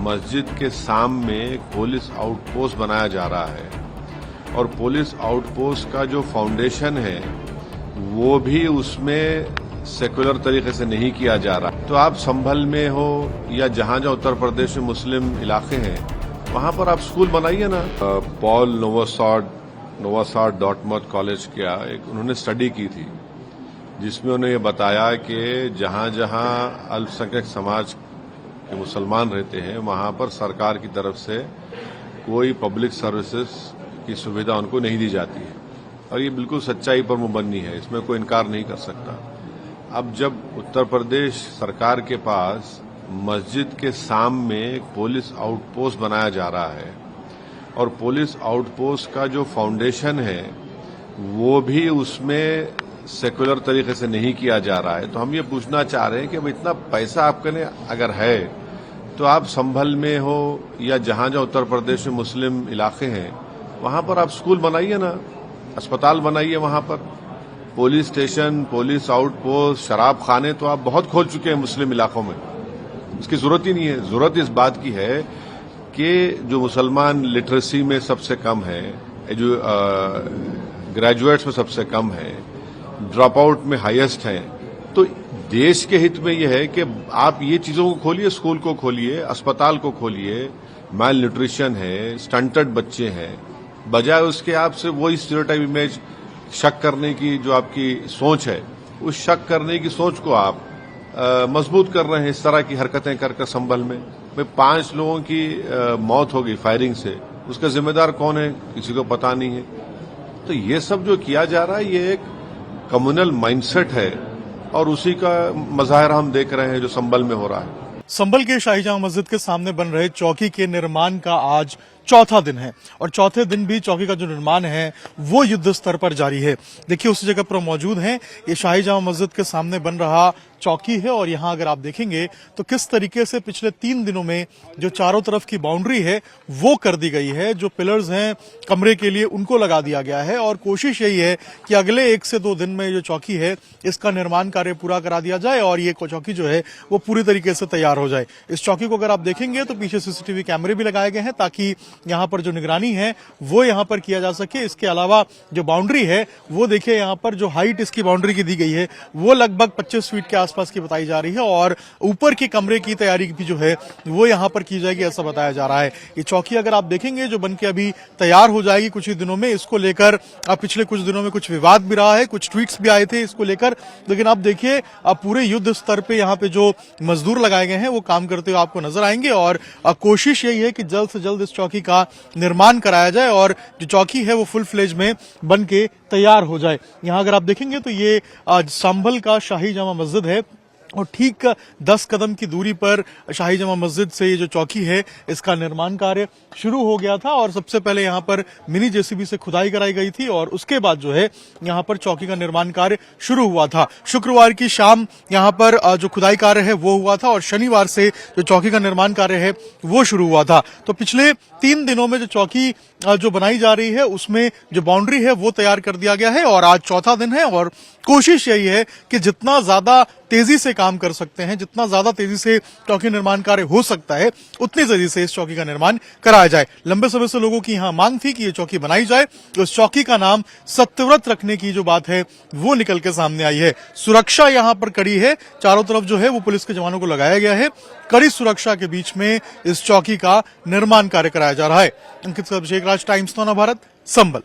मस्जिद के सामने एक पुलिस आउटपोस्ट बनाया जा रहा है और पुलिस आउटपोस्ट का जो फाउंडेशन है वो भी उसमें सेकुलर तरीके से नहीं किया जा रहा। तो आप संभल में हो या जहां जहां उत्तर प्रदेश में मुस्लिम इलाके हैं वहां पर आप स्कूल बनाइए ना। पॉल नोवासाड डॉर्टमथ कॉलेज का एक उन्होंने स्टडी की थी जिसमें उन्होंने ये बताया कि जहां जहां अल्पसंख्यक समाज के मुसलमान रहते हैं वहां पर सरकार की तरफ से कोई पब्लिक सर्विसेज की सुविधा उनको नहीं दी जाती है और ये बिल्कुल सच्चाई पर मुबन्नी है, इसमें कोई इनकार नहीं कर सकता। अब जब उत्तर प्रदेश सरकार के पास मस्जिद के सामने एक पुलिस आउटपोस्ट बनाया जा रहा है और पुलिस आउटपोस्ट का जो फाउंडेशन है वो भी उसमें सेकुलर तरीके से नहीं किया जा रहा है, तो हम ये पूछना चाह रहे हैं कि अब इतना पैसा आपके लिए अगर है तो आप संभल में हो या जहां जहां उत्तर प्रदेश में मुस्लिम इलाके हैं वहां पर आप स्कूल बनाइए ना, अस्पताल बनाइए, वहां पर पुलिस स्टेशन, पुलिस आउटपोस्ट, शराब खाने तो आप बहुत खोल चुके हैं मुस्लिम इलाकों में, इसकी जरूरत ही नहीं है। जरूरत इस बात की है कि जो मुसलमान लिटरेसी में सबसे कम है, जो ग्रेजुएट्स में सबसे कम है, ड्रॉप आउट में हाईएस्ट है, तो देश के हित में यह है कि आप ये चीजों को खोलिए, स्कूल को खोलिए, अस्पताल को खोलिए। माल न्यूट्रिशन है, स्टंटेड बच्चे हैं, बजाय उसके आपसे वही स्टीरियोटाइप इमेज शक करने की जो आपकी सोच है, उस शक करने की सोच को आप मजबूत कर रहे हैं इस तरह की हरकतें कर संभल में। 5 लोगों की मौत हो गई फायरिंग से, उसका जिम्मेदार कौन है किसी को पता नहीं है। तो ये सब जो किया जा रहा है ये एक कम्युनल माइंडसेट है और उसी का मजाहिरा हम देख रहे हैं जो संभल में हो रहा है। संभल के शाही जामा मस्जिद के सामने बन रहे चौकी के निर्माण का आज चौथा दिन है और चौथे दिन भी चौकी का जो निर्माण है वो युद्ध स्तर पर जारी है। देखिए उस जगह पर मौजूद हैं, ये शाही जामा मस्जिद के सामने बन रहा चौकी है और यहाँ अगर आप देखेंगे तो किस तरीके से पिछले 3 दिनों में जो चारों तरफ की बाउंड्री है वो कर दी गई है, जो पिलर्स हैं कमरे के लिए उनको लगा दिया गया है और कोशिश यही है कि अगले 1 से 2 दिन में जो चौकी है इसका निर्माण कार्य पूरा करा दिया जाए और ये चौकी जो है वो पूरी तरीके से तैयार हो जाए। इस चौकी को अगर आप देखेंगे तो पीछे सीसीटीवी कैमरे भी लगाए गए हैं ताकि यहाँ पर जो निगरानी है वो यहाँ पर किया जा सके। इसके अलावा जो बाउंड्री है वो देखिए, यहाँ पर जो हाइट इसकी बाउंड्री की दी गई है वो लगभग 25 फीट के आसपास की बताई जा रही है और ऊपर के कमरे की तैयारी भी जो है वो यहाँ पर की जाएगी ऐसा बताया जा रहा है। ये चौकी अगर आप देखेंगे जो बनके अभी तैयार हो जाएगी कुछ ही दिनों में, इसको लेकर पिछले कुछ दिनों में कुछ विवाद भी रहा है, कुछ ट्वीट्स भी आए थे इसको लेकर, लेकिन आप देखिए पूरे युद्ध स्तर पे यहाँ पे जो मजदूर लगाए गए हैं वो काम करते हुए आपको नजर आएंगे और कोशिश यही है कि जल्द से जल्द इस चौकी का निर्माण कराया जाए और जो चौकी है वो फुल फ्लेज में बन के तैयार हो जाए। यहाँ अगर आप देखेंगे तो ये संभल का शाही जामा मस्जिद है और ठीक 10 कदम की दूरी पर शाही जामा मस्जिद से ये जो चौकी है इसका निर्माण कार्य शुरू हो गया था और सबसे पहले यहाँ पर मिनी जेसीबी से खुदाई कराई गई थी और उसके बाद जो है यहाँ पर चौकी का निर्माण कार्य शुरू हुआ था। शुक्रवार की शाम यहाँ पर जो खुदाई कार्य है वो हुआ था और शनिवार से जो चौकी का निर्माण कार्य है वो शुरू हुआ था। तो पिछले 3 दिनों में जो चौकी जो बनाई जा रही है उसमें जो बाउंड्री है वो तैयार कर दिया गया है और आज चौथा दिन है और कोशिश यही है कि जितना ज्यादा तेजी से काम कर सकते हैं, जितना ज्यादा तेजी से चौकी निर्माण कार्य हो सकता है उतनी तेजी से इस चौकी का निर्माण कराया जाए। लंबे समय से लोगों की यहाँ मांग थी कि ये चौकी बनाई जाए, तो इस चौकी का नाम सत्यव्रत रखने की जो बात है वो निकल के सामने आई है। सुरक्षा यहाँ पर कड़ी है, चारों तरफ जो है वो पुलिस के जवानों को लगाया गया है, कड़ी सुरक्षा के बीच में इस चौकी का निर्माण कार्य कराया जा रहा है। अंकित अभिषेक राज, टाइम्स नौ भारत, संभल।